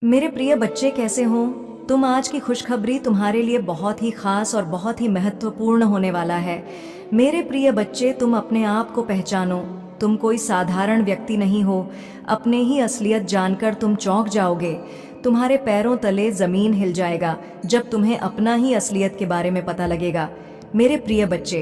मेरे प्रिय बच्चे कैसे हो। तुम आज की खुशखबरी तुम्हारे लिए बहुत ही खास और बहुत ही महत्वपूर्ण होने वाला है। मेरे प्रिय बच्चे, तुम अपने आप को पहचानो। तुम कोई साधारण व्यक्ति नहीं हो। अपने ही असलियत जानकर तुम चौंक जाओगे। तुम्हारे पैरों तले जमीन हिल जाएगा जब तुम्हें अपना ही असलियत के बारे में पता लगेगा। मेरे प्रिय बच्चे,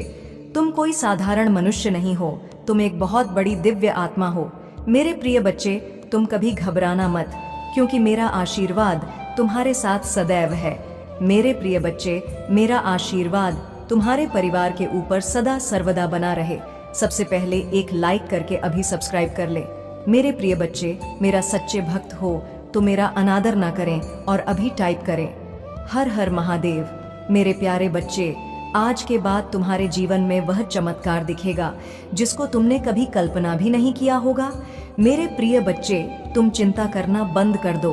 तुम कोई साधारण मनुष्य नहीं हो। तुम एक बहुत बड़ी दिव्य आत्मा हो। मेरे प्रिय बच्चे, तुम कभी घबराना मत, क्योंकि मेरा आशीर्वाद तुम्हारे साथ सदैव है। मेरे प्रिय बच्चे, मेरा आशीर्वाद तुम्हारे परिवार के ऊपर सदा सर्वदा बना रहे। सबसे पहले एक लाइक करके अभी सब्सक्राइब कर ले। मेरे प्रिय बच्चे, मेरा सच्चे भक्त हो तो मेरा अनादर ना करें और अभी टाइप करें, हर हर महादेव। मेरे प्यारे बच्चे, आज के बाद तुम्हारे जीवन में वह चमत्कार दिखेगा जिसको तुमने कभी कल्पना भी नहीं किया होगा। मेरे प्रिय बच्चे, तुम चिंता करना बंद कर दो।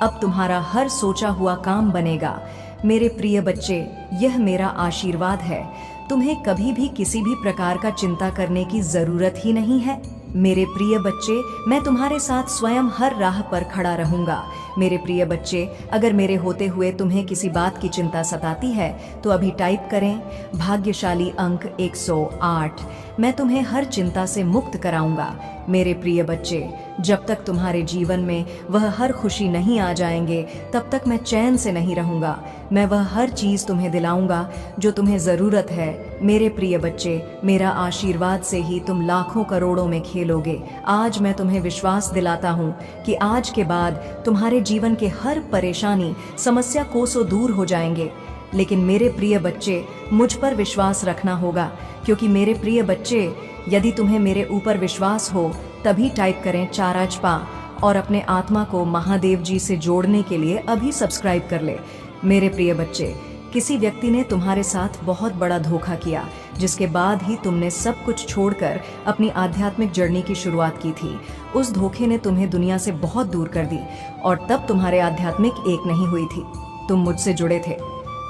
अब तुम्हारा हर सोचा हुआ काम बनेगा। मेरे प्रिय बच्चे, यह मेरा आशीर्वाद है। तुम्हें कभी भी किसी भी प्रकार का चिंता करने की जरूरत ही नहीं है। मेरे प्रिय बच्चे, मैं तुम्हारे साथ स्वयं हर राह पर खड़ा रहूंगा। मेरे प्रिय बच्चे, अगर मेरे होते हुए तुम्हें किसी बात की चिंता सताती है तो अभी टाइप करें, भाग्यशाली अंक 108। मैं तुम्हें हर चिंता से मुक्त कराऊंगा। मेरे प्रिय बच्चे, जब तक तुम्हारे जीवन में वह हर खुशी नहीं आ जाएंगे तब तक मैं चैन से नहीं रहूंगा। मैं वह हर चीज तुम्हें दिलाऊंगा जो तुम्हें जरूरत है। मेरे प्रिय बच्चे, मेरा आशीर्वाद से ही तुम लाखों करोड़ों में खेलोगे। आज मैं तुम्हें विश्वास दिलाता हूँ कि आज के बाद तुम्हारे जीवन के हर परेशानी समस्या कोसों दूर हो जाएंगे। लेकिन मेरे प्रिय बच्चे, मुझ पर विश्वास रखना होगा, क्योंकि मेरे प्रिय बच्चे, यदि तुम्हें मेरे ऊपर विश्वास हो तभी टाइप करें 4 और अपने आत्मा को महादेव जी से जोड़ने के लिए अभी सब्सक्राइब कर ले। मेरे प्रिय बच्चे, किसी व्यक्ति ने तुम्हारे साथ बहुत बड़ा धोखा किया, जिसके बाद ही तुमने सब कुछ छोड़कर अपनी आध्यात्मिक जर्नी की शुरुआत की थी। उस धोखे ने तुम्हें दुनिया से बहुत दूर कर दी और तब तुम्हारे आध्यात्मिक एक नहीं हुई थी। तुम मुझसे जुड़े थे।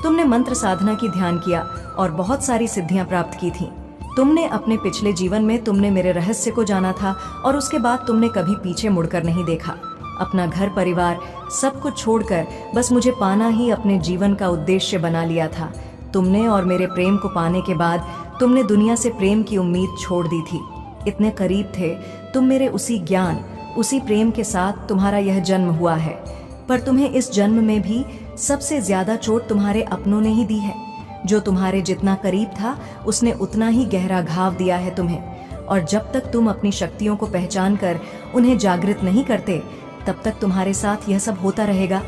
तुमने मंत्र साधना की ध्यान किया और बहुत सारी सिद्धियां प्राप्त की थी। तुमने अपने पिछले जीवन में तुमने मेरे रहस्य को जाना था और उसके बाद तुमने कभी पीछे मुड़कर नहीं देखा। अपना घर परिवार सब कुछ छोड़कर बस मुझे पाना ही अपने जीवन का उद्देश्य बना लिया था। तुमने और मेरे प्रेम को पाने के बाद तुमने दुनिया से प्रेम की उम्मीद छोड़ दी थी। इतने करीब थे तुम मेरे उसी ज्ञान, उसी प्रेम के साथ तुम्हारा यह जन्म हुआ है। पर तुम्हें इस जन्म में भी सबसे ज्यादा चोट तुम्हारे अपनों ने ही दी है। जो तुम्हारे जितना करीब था उसने उतना ही गहरा घाव दिया है तुम्हें। और जब तक तुम अपनी शक्तियों को पहचान कर उन्हें जागृत नहीं करते, तब तक तुम्हारे साथ यह सब होता रहेगा।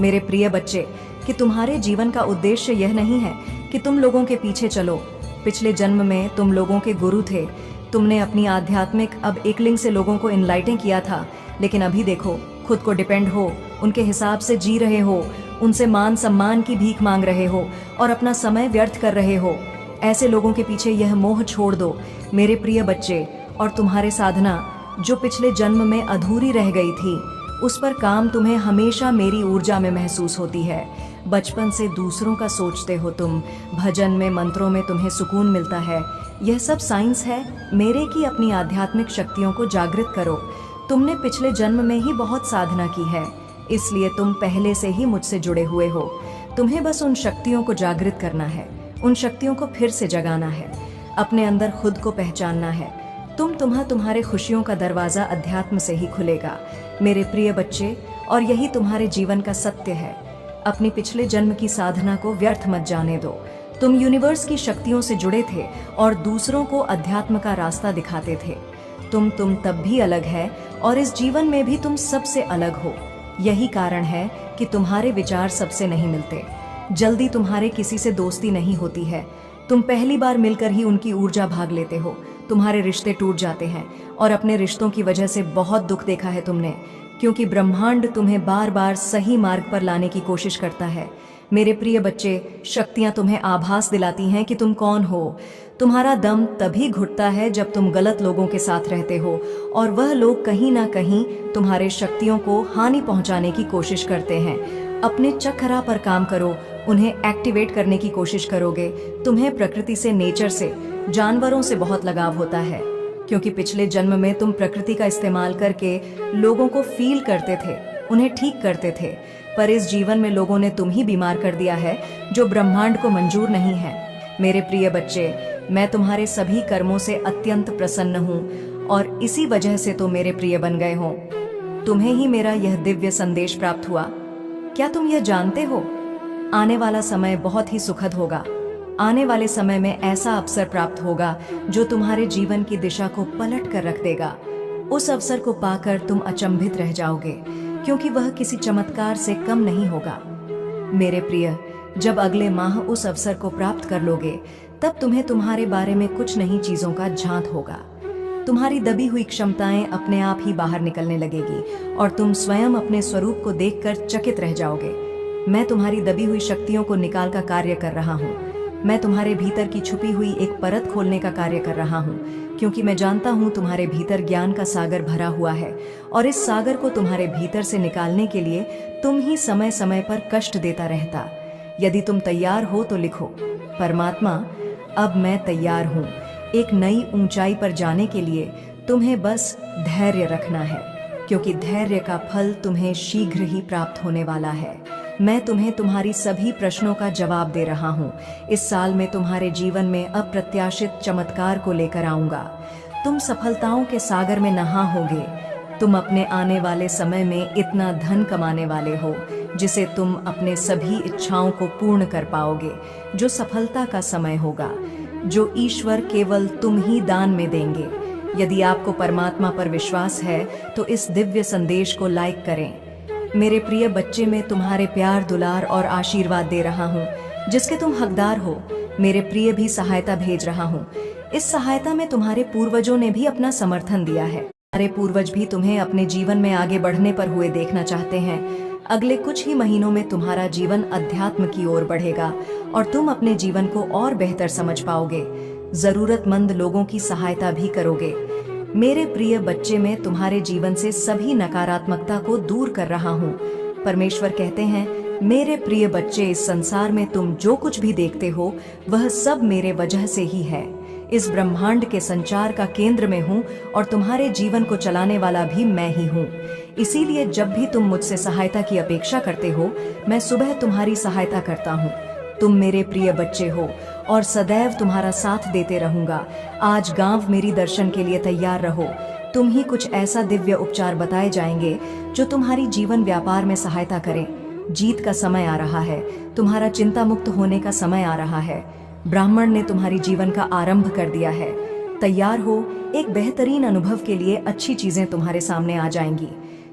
मेरे प्रिय बच्चे, कि तुम्हारे जीवन का उद्देश्य यह नहीं है कि तुम लोगों के पीछे चलो। पिछले जन्म में तुम लोगों के गुरु थे। तुमने अपनी आध्यात्मिक अब एकलिंग से लोगों को इनलाइटें किया था, लेकिन अभी देखो, खुद को डिपेंड हो, उनके हिसाब से जी रहे हो, उनसे मान सम्मान की भीख मांग रहे हो और अपना समय व्यर्थ कर रहे हो। ऐसे लोगों के पीछे यह मोह छोड़ दो मेरे प्रिय बच्चे। और तुम्हारे साधना जो पिछले जन्म में अधूरी रह गई थी, उस पर काम तुम्हें हमेशा मेरी ऊर्जा में महसूस होती है। बचपन से दूसरों का सोचते हो तुम, भजन में मंत्रों में तुम्हें सुकून मिलता है। यह सब साइंस है मेरे की अपनी आध्यात्मिक शक्तियों को जागृत करो। तुमने पिछले जन्म में ही बहुत साधना की है, इसलिए तुम पहले से ही मुझसे जुड़े हुए हो। तुम्हें बस उन शक्तियों को जागृत करना है, उन शक्तियों को फिर से जगाना है, अपने अंदर खुद को पहचानना है। तुम्हारे खुशियों का दरवाजा अध्यात्म से ही खुलेगा मेरे प्रिय बच्चे, और यही तुम्हारे जीवन का सत्य है। अपनी पिछले जन्म की साधना को व्यर्थ मत जाने दो। तुम यूनिवर्स की शक्तियों से जुड़े थे और दूसरों को अध्यात्म का रास्ता दिखाते थे। तुम तब भी अलग है और इस जीवन में भी तुम सबसे अलग हो। यही कारण है कि तुम्हारे विचार सबसे नहीं मिलते। जल्दी तुम्हारे किसी से दोस्ती नहीं होती है। तुम पहली बार मिलकर ही उनकी ऊर्जा भाग लेते हो। तुम्हारे रिश्ते टूट जाते हैं और अपने रिश्तों की वजह से बहुत दुख देखा है तुमने, क्योंकि ब्रह्मांड तुम्हें बार बार सही मार्ग पर लाने की कोशिश करता है। मेरे प्रिय बच्चे, शक्तियां तुम्हें आभास दिलाती हैं कि तुम कौन हो। तुम्हारा दम तभी घुटता है जब तुम गलत लोगों के साथ रहते हो और वह लोग कहीं ना कहीं तुम्हारे शक्तियों को हानि पहुंचाने की कोशिश करते हैं। अपने चक्रा पर काम करो, उन्हें एक्टिवेट करने की कोशिश करोगे। तुम्हें प्रकृति से, नेचर से, जानवरों से बहुत लगाव होता है, क्योंकि पिछले जन्म में तुम प्रकृति का इस्तेमाल करके लोगों को फील करते थे, उन्हें ठीक करते थे, पर इस जीवन में लोगों ने तुम ही बीमार कर दिया है, जो ब्रह्मांड को मंजूर नहीं है। मेरे प्रिय बच्चे, मैं तुम्हारे सभी कर्मों से अत्यंत प्रसन्न हूँ और इसी वजह से तो मेरे प्रिय बन गए हो। तुम्हें ही मेरा यह दिव्य संदेश प्राप्त हुआ। क्या तुम यह जानते हो, आने वाला समय बहुत ही सुखद होगा। आने वाले समय में ऐसा अवसर प्राप्त होगा जो तुम्हारे जीवन की दिशा को पलट कर रख देगा। उस अवसर को पाकर तुम अचंभित रह जाओगे, क्योंकि वह किसी चमत्कार से कम नहीं होगा। मेरे प्रिय, जब अगले माह उस अवसर को प्राप्त कर लोगे, तब तुम्हें तुम्हारे बारे में कुछ नई चीजों का झांत होगा। तुम्हारी दबी हुई क्षमताएं अपने आप ही बाहर निकलने लगेगी और तुम स्वयं अपने स्वरूप को देखकर चकित रह जाओगे। मैं तुम्हारी दबी हुई शक्तियों को निकाल का कार्य कर रहा हूँ। मैं तुम्हारे भीतर की छुपी हुई एक परत खोलने का कार्य कर रहा हूँ, क्योंकि मैं जानता हूँ तुम्हारे भीतर ज्ञान का सागर भरा हुआ है और इस सागर को तुम्हारे भीतर से निकालने के लिए तुम ही समय समय पर कष्ट देता रहता। यदि तुम तैयार हो तो लिखो, परमात्मा, अब मैं तैयार हूँ। एक नई ऊंचाई पर जाने के लिए तुम्हें बस धैर्य रखना है, क्योंकि धैर्य का फल तुम्हें शीघ्र ही प्राप्त होने वाला है। मैं तुम्हें तुम्हारी सभी प्रश्नों का जवाब दे रहा हूँ। इस साल में तुम्हारे जीवन में अप्रत्याशित चमत्कार को लेकर आऊंगा। तुम सफलताओं के सागर में नहाओगे। तुम अपने आने वाले समय में इतना धन कमाने वाले हो जिसे तुम अपने सभी इच्छाओं को पूर्ण कर पाओगे। जो सफलता का समय होगा, जो ईश्वर केवल तुम ही दान में देंगे। यदि आपको परमात्मा पर विश्वास है तो इस दिव्य संदेश को लाइक करें। मेरे प्रिय बच्चे, मैं तुम्हारे प्यार, दुलार और आशीर्वाद दे रहा हूँ, जिसके तुम हकदार हो। मेरे प्रिय भी सहायता भेज रहा हूँ। इस सहायता में तुम्हारे पूर्वजों ने भी अपना समर्थन दिया है। तुम्हारे पूर्वज भी तुम्हें अपने जीवन में आगे बढ़ने पर हुए देखना चाहते हैं। अगले कुछ ही महीनों में तुम्हारा जीवन अध्यात्म की ओर बढ़ेगा और तुम अपने जीवन को और बेहतर समझ पाओगे। जरूरतमंद लोगों की सहायता भी करोगे। मेरे प्रिय बच्चे, मैं तुम्हारे जीवन से सभी नकारात्मकता को दूर कर रहा हूँ। परमेश्वर कहते हैं, मेरे प्रिय बच्चे, इस संसार में तुम जो कुछ भी देखते हो वह सब मेरे वजह से ही है। इस ब्रह्मांड के संचार का केंद्र में हूँ और तुम्हारे जीवन को चलाने वाला भी मैं ही हूँ। इसीलिए जब भी तुम मुझसे सहायता की अपेक्षा करते हो, मैं सुबह तुम्हारी सहायता करता हूँ। तुम मेरे प्रिय बच्चे हो और सदैव तुम्हारा साथ देते रहूंगा। आज गांव मेरी दर्शन के लिए तैयार रहो। तुम ही कुछ ऐसा दिव्य उपचार बताए जाएंगे जो तुम्हारी जीवन व्यापार में सहायता करें। जीत का समय आ रहा है। तुम्हारा चिंता मुक्त होने का समय आ रहा है। ब्राह्मण ने तुम्हारी जीवन का आरंभ कर दिया है। तैयार हो, एक बेहतरीन अनुभव के लिए अच्छी चीजें तुम्हारे सामने आ जाएंगी।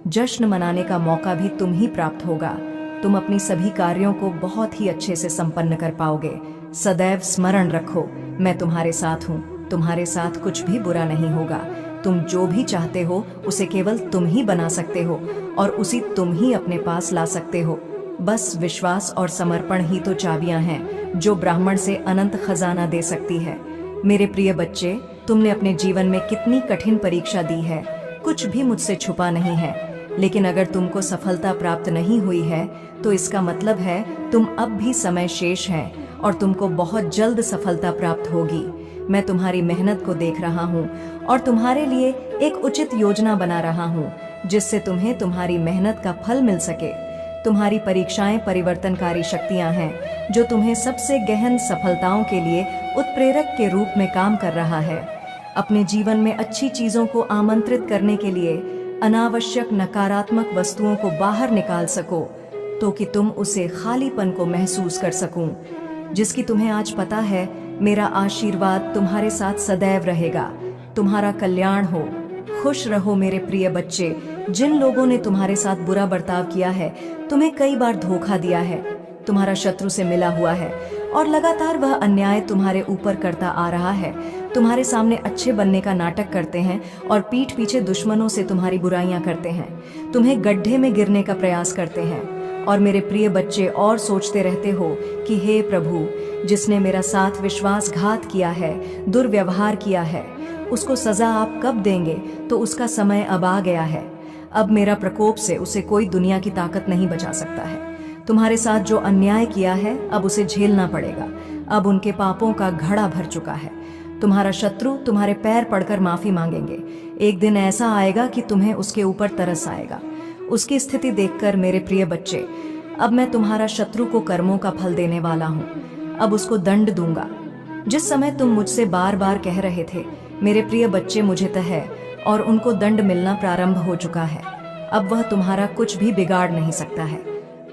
जश्न मनाने का मौका भी तुम ही प्राप्त होगा। तुम अपनी सभी कार्यों को बहुत ही अच्छे से संपन्न कर पाओगे। सदैव स्मरण रखो, मैं तुम्हारे साथ हूँ। तुम्हारे साथ कुछ भी बुरा नहीं होगा। तुम जो भी चाहते हो उसे केवल तुम ही बना सकते हो और उसी तुम ही अपने पास ला सकते हो। बस विश्वास और समर्पण ही तो चाबियां हैं जो ब्राह्मण से अनंत खजाना दे सकती है। मेरे प्रिय बच्चे, तुमने अपने जीवन में कितनी कठिन परीक्षा दी है। कुछ भी मुझसे छुपा नहीं है, लेकिन अगर तुमको सफलता प्राप्त नहीं हुई है तो इसका मतलब है तुम अब भी समय शेष है और तुमको बहुत जल्द सफलता प्राप्त होगी। मैं तुम्हारी मेहनत को देख रहा हूँ और तुम्हारे लिए एक उचित योजना बना रहा हूँ जिससे तुम्हें तुम्हारी मेहनत का फल मिल सके। तुम्हारी परीक्षाएं परिवर्तनकारी शक्तियां हैं जो तुम्हें सबसे गहन सफलताओं के लिए उत्प्रेरक के रूप में काम कर रहा है। अपने जीवन में अच्छी चीजों को आमंत्रित करने के लिए अनावश्यक नकारात्मक वस्तुओं को बाहर निकाल सको तो कि तुम उसे खालीपन को महसूस कर सकूं। जिसकी तुम्हें आज पता है, मेरा आशीर्वाद तुम्हारे साथ सदैव रहेगा। तुम्हारा कल्याण हो। खुश रहो मेरे प्रिय बच्चे। जिन लोगों ने तुम्हारे साथ बुरा बर्ताव किया है, तुम्हें कई बार धोखा दिया है, तुम्हारा शत्रु से मिला हुआ है और लगातार वह अन्याय तुम्हारे ऊपर करता आ रहा है, तुम्हारे सामने अच्छे बनने का नाटक करते हैं और पीठ पीछे दुश्मनों से तुम्हारी बुराइयां करते हैं, तुम्हें गड्ढे में गिरने का प्रयास करते हैं। और मेरे प्रिय बच्चे, और सोचते रहते हो कि हे प्रभु, जिसने मेरा साथ विश्वासघात किया है, दुर्व्यवहार किया है, उसको सजा आप कब देंगे? तो उसका समय अब आ गया है। अब मेरा प्रकोप से उसे कोई दुनिया की ताकत नहीं बचा सकता है। तुम्हारे साथ जो अन्याय किया है, अब उसे झेलना पड़ेगा। अब उनके पापों का घड़ा भर चुका है। तुम्हारा शत्रु तुम्हारे पैर पड़कर माफी मांगेंगे। एक दिन ऐसा आएगा कि तुम्हें उसके ऊपर तरस आएगा। उसकी स्थिति देखकर मेरे प्रिय बच्चे, अब मैं तुम्हारा शत्रु को कर्मों का फल देने वाला हूँ। अब उसको दंड दूंगा। जिस समय तुम मुझसे बार बार कह रहे थे मेरे प्रिय बच्चे मुझे तो है, और उनको दंड मिलना प्रारंभ हो चुका है। अब वह तुम्हारा कुछ भी बिगाड़ नहीं सकता है।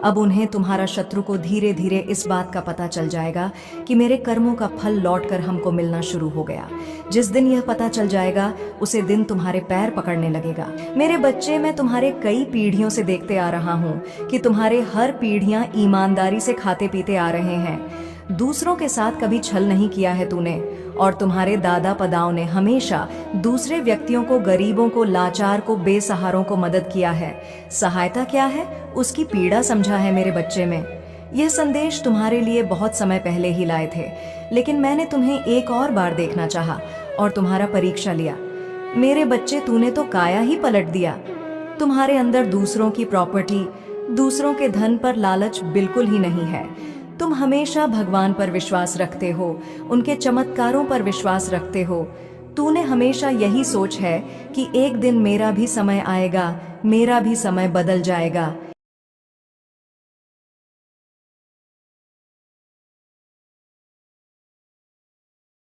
अब उन्हें, तुम्हारा शत्रु को धीरे धीरे इस बात का पता चल जाएगा कि मेरे कर्मों का फल लौटकर हमको मिलना शुरू हो गया। जिस दिन यह पता चल जाएगा उसे दिन तुम्हारे पैर पकड़ने लगेगा। मेरे बच्चे, मैं तुम्हारे कई पीढ़ियों से देखते आ रहा हूँ कि तुम्हारे हर पीढ़ियां ईमानदारी से खाते पीते आ रहे हैं। दूसरों के साथ कभी छल नहीं किया है तूने, और तुम्हारे दादा पदाओं ने हमेशा दूसरे व्यक्तियों को, गरीबों को, लाचार को, बेसहारों को मदद किया है। सहायता क्या है, उसकी पीड़ा समझा है मेरे बच्चे में। यह संदेश तुम्हारे लिए बहुत समय पहले ही लाए थे, लेकिन मैंने तुम्हें एक और बार देखना चाहा और तुम्हारा परीक्षा लिया। मेरे बच्चे, तूने तो काया ही पलट दिया। तुम्हारे अंदर दूसरों की प्रॉपर्टी, दूसरों के धन पर लालच बिल्कुल ही नहीं है। तुम हमेशा भगवान पर विश्वास रखते हो, उनके चमत्कारों पर विश्वास रखते हो। तूने हमेशा यही सोच है कि एक दिन मेरा भी समय आएगा, मेरा भी समय बदल जाएगा।